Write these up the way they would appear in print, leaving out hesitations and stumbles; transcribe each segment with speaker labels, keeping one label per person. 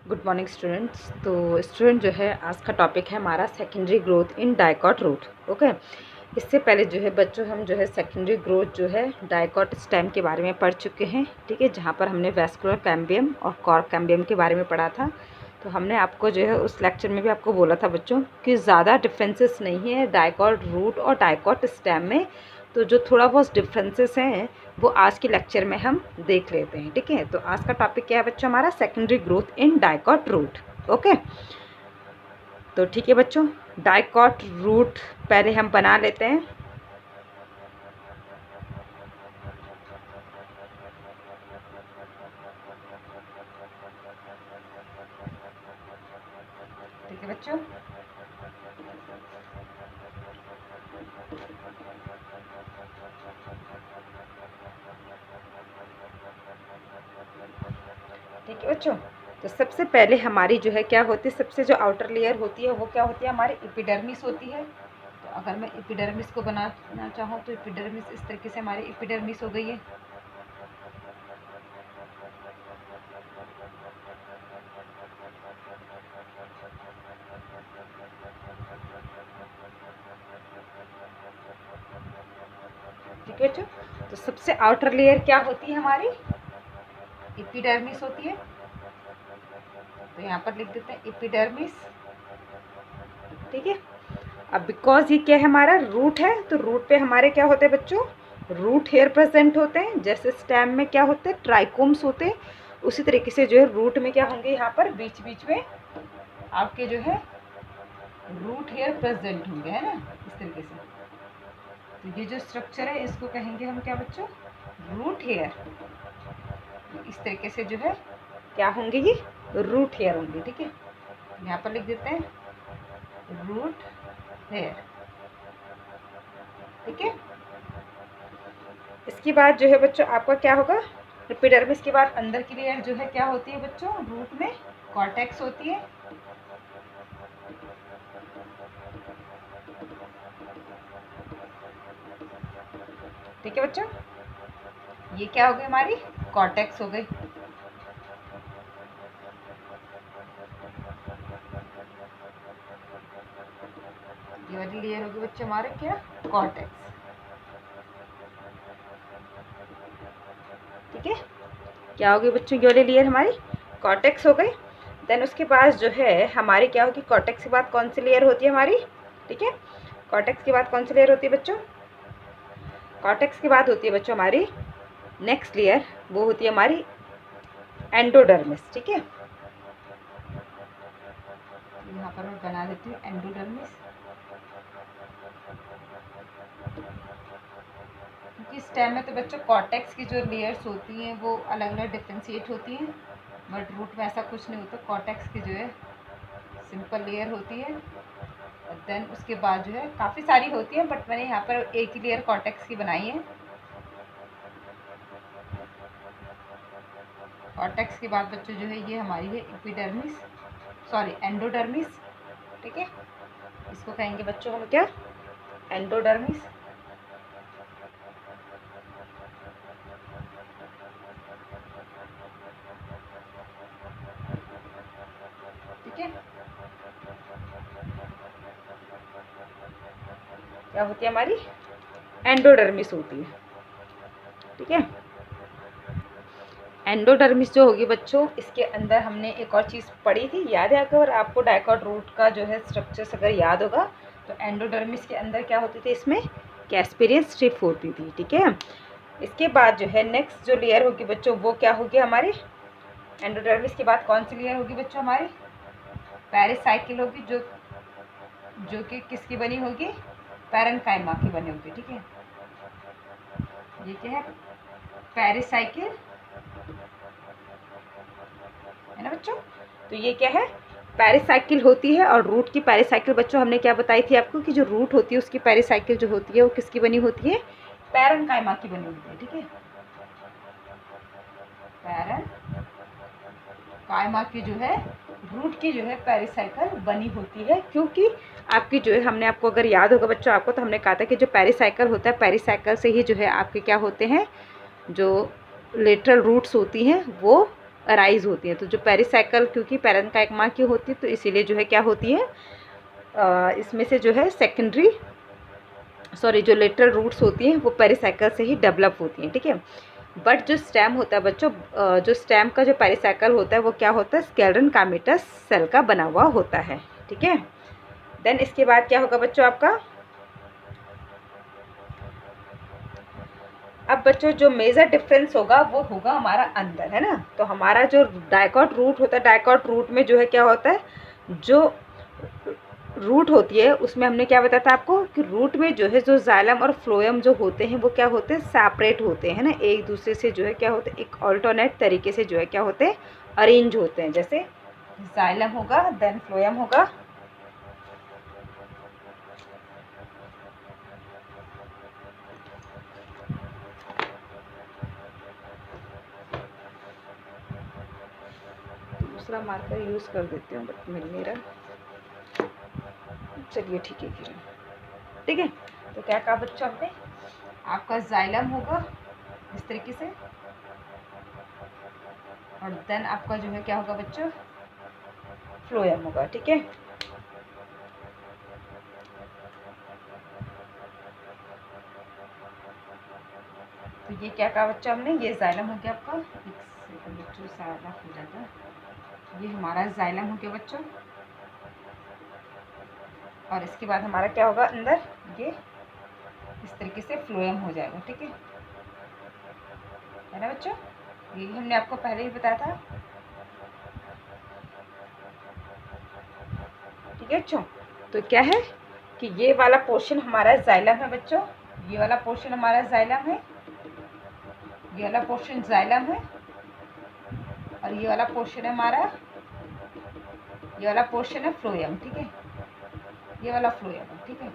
Speaker 1: Good morning students. तो student जो है आज का टॉपिक है हमारा secondary growth in dicot root. Okay, इससे पहले जो है बच्चों हम जो है सेकेंडरी ग्रोथ जो है डाइकॉट स्टेम के बारे में पढ़ चुके हैं। ठीक है, जहाँ पर हमने वैस्कुलर कैम्बियम और कॉर्क कैम्बियम के बारे में पढ़ा था। तो हमने आपको जो है उस लेक्चर में भी आपको बोला था बच्चों कि ज़्यादा डिफरेंसेस नहीं है डाइकॉट रूट और डाइकॉट स्टेम में। तो जो थोड़ा बहुत डिफरेंसेस हैं वो आज के लेक्चर में हम देख लेते हैं। ठीक है, तो आज का टॉपिक क्या है बच्चों हमारा secondary growth in dicot root. Okay, तो ठीक है बच्चों, डाइकॉट रूट पहले हम बना लेते हैं। ठीक है बच्चों, ठीक है बच्चों, तो सबसे पहले हमारी जो है क्या होती है, सबसे जो आउटर लेयर होती है वो क्या होती है, हमारी एपिडर्मिस होती है। तो अगर मैं एपिडर्मिस को बनाना चाहूँ तो एपिडर्मिस इस तरीके से हमारी एपिडर्मिस हो गई है। ठीक है बच्चों, तो सबसे आउटर लेयर क्या होती है, हमारी एपिडर्मिस होती है। तो यहाँ पर लिख देते हैं एपिडर्मिस। ठीक है, अब बिकॉज ये क्या है, हमारा रूट है, तो रूट पे हमारे क्या होते हैं बच्चों, रूट हेयर प्रेजेंट होते हैं। जैसे स्टेम में क्या होते हैं, ट्राइकोम्स होते हैं, उसी तरीके से जो है रूट में क्या होंगे, यहाँ पर बीच बीच में आपके जो है रूट हेयर प्रेजेंट होंगे, है ना, इस तरीके से। तो ये जो स्ट्रक्चर है इसको कहेंगे हम क्या बच्चों, रूट हेयर। इस तरीके से जो है क्या होंगे, ये रूट हेयर होंगे। ठीक है, यहाँ पर लिख देते हैं रूट हेयर। ठीक है, इसके बाद जो है बच्चों आपका क्या होगा, एपिडर्मिस के बाद अंदर की लेयर जो है क्या होती है बच्चों, रूट में कॉर्टेक्स होती है। ठीक है बच्चों, ये क्या हो गई, हमारी कॉर्टेक्स हो गई। ये वाली लेयर होगी बच्चों हमारे क्या, कॉर्टेक्स। ठीक है, क्या होगी बच्चों, ये वाली लेयर हमारी कॉर्टेक्स हो गई। देन उसके बाद जो है हमारी क्या होगी, कॉर्टेक्स के बाद कौन सी लेयर होती है हमारी। ठीक है, कॉर्टेक्स के बाद कौन सी लेयर होती है बच्चों, कॉर्टेक्स के बाद होती है बच्चों हमारी नेक्स्ट लेयर, वो होती है हमारी एंडोडर्मिस। ठीक है, यहाँ पर मैं बना देती हूँ एंडोडर्मिस, क्योंकि स्टेम में तो बच्चों कॉर्टेक्स की जो लेयर्स होती हैं वो अलग अलग डिफ्रेंशिएट होती हैं, बट रूट में ऐसा कुछ नहीं होता। कॉर्टेक्स की जो है सिंपल लेयर होती है, और देन उसके बाद जो है काफ़ी सारी होती है, बट मैंने यहाँ पर एक ही लेयर कॉर्टेक्स की बनाई है। कॉर्टेक्स के बाद बच्चों जो है ये हमारी है एपिडर्मिस, सॉरी एंडोडर्मिस। ठीक है, इसको कहेंगे बच्चों हम क्या, एंडोडर्मिस। ठीक है, क्या होती है हमारी, एंडोडर्मिस होती है। ठीक है, एंडोडर्मिस जो होगी बच्चों, इसके अंदर हमने एक और चीज़ पढ़ी थी, याद है अगर आपको डाइकॉट रूट का जो है स्ट्रक्चर्स अगर याद होगा, तो एंडोडर्मिस के अंदर क्या होती थी, इसमें कैस्पेरियन स्ट्रिप होती थी। ठीक है, इसके बाद जो है नेक्स्ट जो लेयर होगी बच्चों वो क्या होगी हमारी, एंडोडर्मिस के बाद कौन सी लेयर होगी बच्चों हमारी, पेरिसाइकिल होगी, जो कि किसकी बनी होगी, पैरेन्काइमा की बनी होगी। ठीक है, ये क्या है, पेरिसाइकिल, है ना बच्चों। तो ये क्या है, पेरिसाइकिल होती है। और रूट की पेरिसाइकिल बच्चों हमने क्या बताई थी आपको, कि जो रूट होती है उसकी पेरिसाइकिल जो होती है वो किसकी बनी होती है, पैरेन्काइमा की बनी होती है। ठीक है, पैरेन्काइमा की जो है रूट की जो है पेरिसाइकिल बनी होती है, क्योंकि आपकी जो है हमने आपको अगर याद होगा बच्चों आपको, तो हमने कहा था कि जो पेरिसाइकिल होता है, पेरिसाइकिल से ही जो है आपके क्या होते हैं, जो लेटरल रूट्स होती हैं वो अराइज होती हैं। तो जो पेरिसाइकिल क्योंकि पैरेन्काइमा की होती है तो इसीलिए जो है क्या होती है, इसमें से जो है सेकेंडरी जो लेटरल रूट्स होती हैं वो पेरिसाइकिल से ही डेवलप होती हैं, ठीक है। बट जो स्टेम होता है बच्चों, जो स्टेम का जो पेरिसाइकिल होता है वो क्या होता है, स्केलेटन काइमेटस सेल का बना हुआ होता है, ठीक है। देन इसके बाद क्या होगा बच्चों आपका, अब बच्चों जो मेजर डिफरेंस होगा वो होगा हमारा अंदर, है ना। तो हमारा जो डाइकॉट रूट होता है, डाइकॉट रूट में जो है क्या होता है, जो रूट होती है उसमें हमने क्या बताया था आपको कि रूट में जो है जो जाइलम और फ्लोएम जो होते हैं वो क्या होते हैं, सेपरेट होते हैं ना, एक दूसरे से जो है क्या होते हैं, एक ऑल्टरनेट तरीके से जो है क्या होते हैं, अरेंज होते हैं। जैसे जाइलम होगा देन फ्लोएम होगा, दूसरा मार्कर यूज़ कर देती हूँ बट मिल नहीं रहा, चलिए ठीक है किरण, ठीक है। तो क्या कहा बच्चों हमने, आपका जाइलम होगा इस तरीके से और देन आपका जो है क्या होगा बच्चों, फ्लोएम होगा, ठीक है। तो ये क्या कहा बच्चों हमने, ये जाइलम हो गया आपका, एक सेकंड बच्चों सारा हो जाता है, ये हमारा जाइलम हो गया बच्चों, और इसके बाद हमारा क्या होगा अंदर, ये इस तरीके से फ्लोएम हो जाएगा, ठीक है ना बच्चों, यही हमने आपको पहले ही बताया था, ठीक है बच्चों। तो क्या है कि ये वाला पोर्शन हमारा जाइलम है बच्चों, ये वाला पोर्शन हमारा जाइलम है, ये वाला पोर्शन जाइलम है, और ये वाला पोर्शन है हमारा, ये वाला पोर्शन है फ्लोएम, ठीक है, ये वाला फ्लोएम है, ठीक है।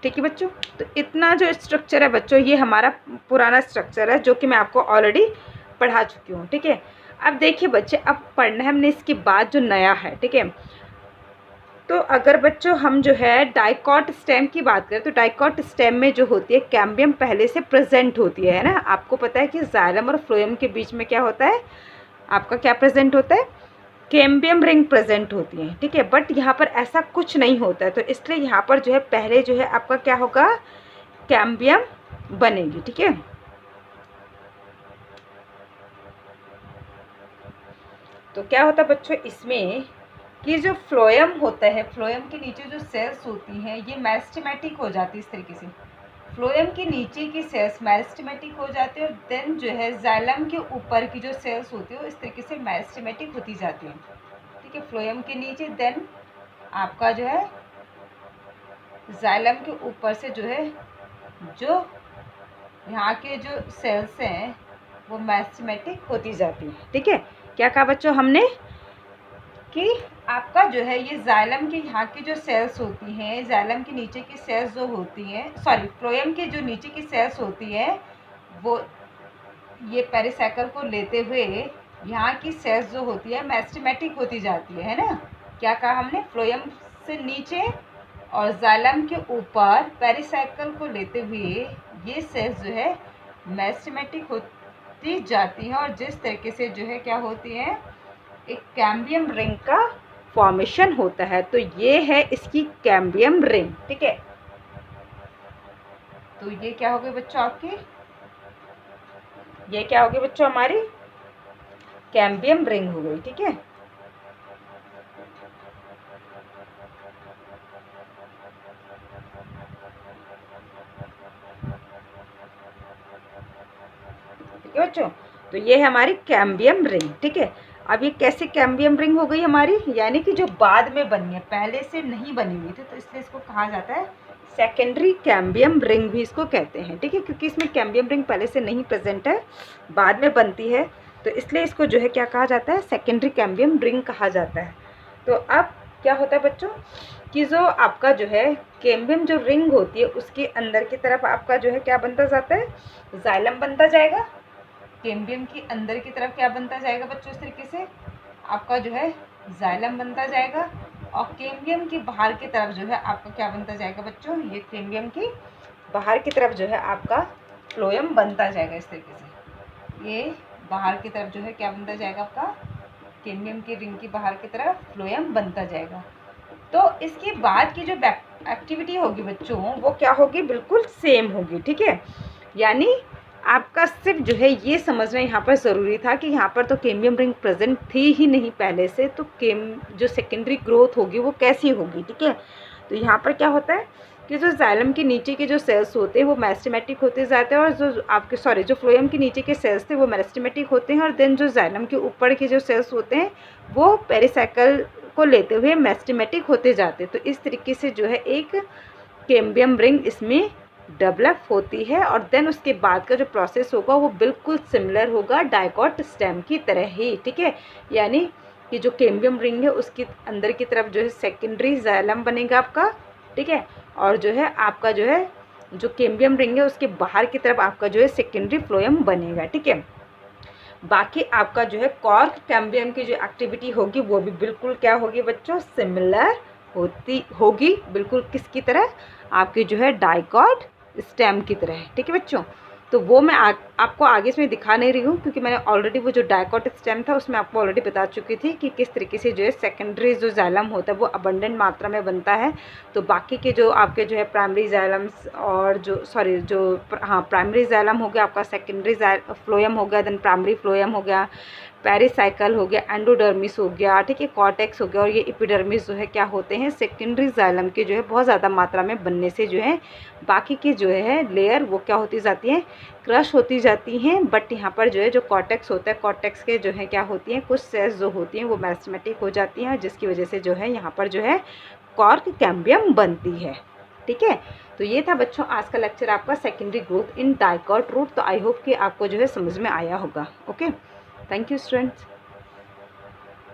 Speaker 1: ठीक है बच्चों, तो इतना जो स्ट्रक्चर है बच्चों ये हमारा पुराना स्ट्रक्चर है जो कि मैं आपको ऑलरेडी पढ़ा चुकी हूँ, ठीक है। अब देखिए बच्चे, अब पढ़ना है हमने इसके बाद जो नया है, ठीक है। तो अगर बच्चों हम जो है डाइकॉट स्टेम की बात करें तो डाइकॉट स्टेम में जो होती है कैम्बियम पहले से प्रेजेंट होती है ना। आपको पता है कि जाइलम और फ्लोएम के बीच में क्या होता है, आपका क्या प्रेजेंट होता है, कैम्बियम रिंग प्रेजेंट होती है, ठीक है। बट यहाँ पर ऐसा कुछ नहीं होता है, तो इसलिए यहाँ पर जो है पहले जो है आपका क्या होगा, कैम्बियम बनेगी, ठीक है। तो क्या होता है बच्चों इसमें कि जो फ्लोएम होता है, फ्लोएम के नीचे जो सेल्स होती हैं ये मेरिस्टेमेटिक हो जाती है, इस तरीके से फ्लोएम के नीचे की सेल्स मेरिस्टेमेटिक हो जाती है और देन जो है जाइलम के ऊपर की जो सेल्स होती है वो इस तरीके से मेरिस्टेमेटिक होती जाती है, ठीक है। फ्लोएम के नीचे देन आपका जो है जाइलम के ऊपर से जो है जो यहाँ के जो सेल्स हैं वो मेरिस्टेमेटिक होती जाती है, ठीक है। क्या कहा बच्चों हमने कि आपका जो है ये जाइलम के यहाँ की जो सेल्स होती हैं, जाइलम के नीचे की सेल्स जो होती हैं, फ्लोएम के जो नीचे की सेल्स होती हैं वो ये पेरिसाइकिल को लेते हुए यहाँ की सेल्स जो होती है मेरिस्टेमेटिक होती जाती है ना। क्या कहा हमने, फ्लोएम से नीचे और जाइलम के ऊपर पेरिसाइकिल को लेते हुए ये सेल्स जो है मेरिस्टेमेटिक होती जाती हैं और जिस तरीके से जो है क्या होती है, एक कैम्बियम रिंग का फॉर्मेशन होता है। तो ये है इसकी कैम्बियम रिंग, ठीक है। तो ये क्या हो गए बच्चों आपके, ये क्या हो गई बच्चों हमारी कैम्बियम रिंग हो गई, ठीक है। ठीक है बच्चों, तो ये है हमारी कैम्बियम रिंग, ठीक है। अब ये कैसे कैम्बियम रिंग हो गई हमारी, यानी कि जो बाद में बनी है, पहले से नहीं बनी हुई थी, तो इसलिए इसको कहा जाता है सेकेंडरी कैम्बियम रिंग भी इसको कहते हैं, ठीक है। क्योंकि इसमें कैम्बियम रिंग पहले से नहीं प्रेजेंट है, बाद में बनती है, तो इसलिए इसको जो है क्या कहा जाता है, सेकेंडरी कैम्बियम रिंग कहा जाता है। तो अब क्या होता है बच्चों कि जो आपका जो है कैम्बियम जो रिंग होती है उसके अंदर की तरफ आपका जो है क्या बनता जाता है, जाइलम बनता जाएगा। कैम्बियम की अंदर की तरफ क्या बनता जाएगा बच्चों, इस तरीके से आपका जो है जाइलम बनता जाएगा और कैम्बियम की बाहर की तरफ जो है आपका क्या बनता जाएगा बच्चों, ये कैम्बियम की बाहर की तरफ जो है आपका फ्लोएम बनता जाएगा इस तरीके से। ये बाहर की तरफ जो है क्या बनता जाएगा आपका, कैम्बियम की रिंग की बाहर की तरफ फ्लोएम बनता जाएगा। तो इसके बाद की जो एक्टिविटी होगी बच्चों वो क्या होगी, बिल्कुल सेम होगी, ठीक है। यानी आपका सिर्फ जो है ये समझना यहाँ पर ज़रूरी था कि यहाँ पर तो कैम्बियम रिंग प्रेजेंट थी ही नहीं पहले से, तो जो सेकेंडरी ग्रोथ होगी वो कैसी होगी, ठीक है। तो यहाँ पर क्या होता है कि जो जाइलम के नीचे के जो सेल्स होते हैं वो मेरिस्टेमेटिक होते जाते हैं, और जो आपके जो फ्लोएम के नीचे के सेल्स थे वो मेरिस्टेमेटिक होते हैं, और देन जो जाइलम के ऊपर के जो सेल्स होते हैं वो पेरिसाइकल को लेते हुए मेरिस्टेमेटिक होते जाते हैं। तो इस तरीके से जो है एक कैम्बियम रिंग इसमें डेवलप होती है, और देन उसके बाद का जो प्रोसेस होगा वो बिल्कुल सिमिलर होगा डाइकॉट स्टेम की तरह ही, ठीक है। यानी कि जो कैम्बियम रिंग है उसके अंदर की तरफ जो है सेकेंडरी जाइलम बनेगा आपका, ठीक है, और जो है आपका जो है जो कैम्बियम रिंग है उसके बाहर की तरफ आपका जो है सेकेंडरी फ्लोएम बनेगा, ठीक है। बाकी आपका जो है कॉर्क कैम्बियम की जो एक्टिविटी होगी वो भी बिल्कुल क्या होगी बच्चों, सिमिलर होगी, बिल्कुल किसकी तरह, आपकी जो है डाइकॉट स्टेम की तरह, ठीक है बच्चों। तो वो मैं आपको आगे इसमें दिखा नहीं रही हूँ क्योंकि मैंने ऑलरेडी वो जो डाइकॉट स्टेम था उसमें आपको ऑलरेडी बता चुकी थी कि किस तरीके से जो है सेकेंडरी जो जाइलम होता है वो अबंडेंट मात्रा में बनता है। तो बाकी के जो आपके जो है प्राइमरी जाइलम्स और प्राइमरी जाइलम हो गया आपका, सेकेंडरी फ्लोएम हो गया, देन प्राइमरी फ्लोएम हो गया, पेरिसाइकल हो गया, एंडोडर्मिस हो गया, ठीक है, कॉर्टेक्स हो गया, और ये एपिडर्मिस जो है क्या होते हैं, सेकेंडरी जाइलम के जो है बहुत ज़्यादा मात्रा में बनने से जो है बाकी की जो है लेयर वो क्या होती जाती हैं, क्रश होती जाती हैं। बट यहाँ पर जो है जो कॉर्टेक्स होता है, कॉर्टेक्स के जो है क्या होती हैं, कुछ सेल्स जो होती हैं वो मेरिस्टेमेटिक हो जाती हैं, जिसकी वजह से जो है यहाँ पर जो है कॉर्क कैम्बियम बनती है, ठीक है। तो ये था बच्चों आज का लेक्चर आपका secondary growth in dicot root. तो आई होप कि आपको जो है समझ में आया होगा। Okay, thank you students.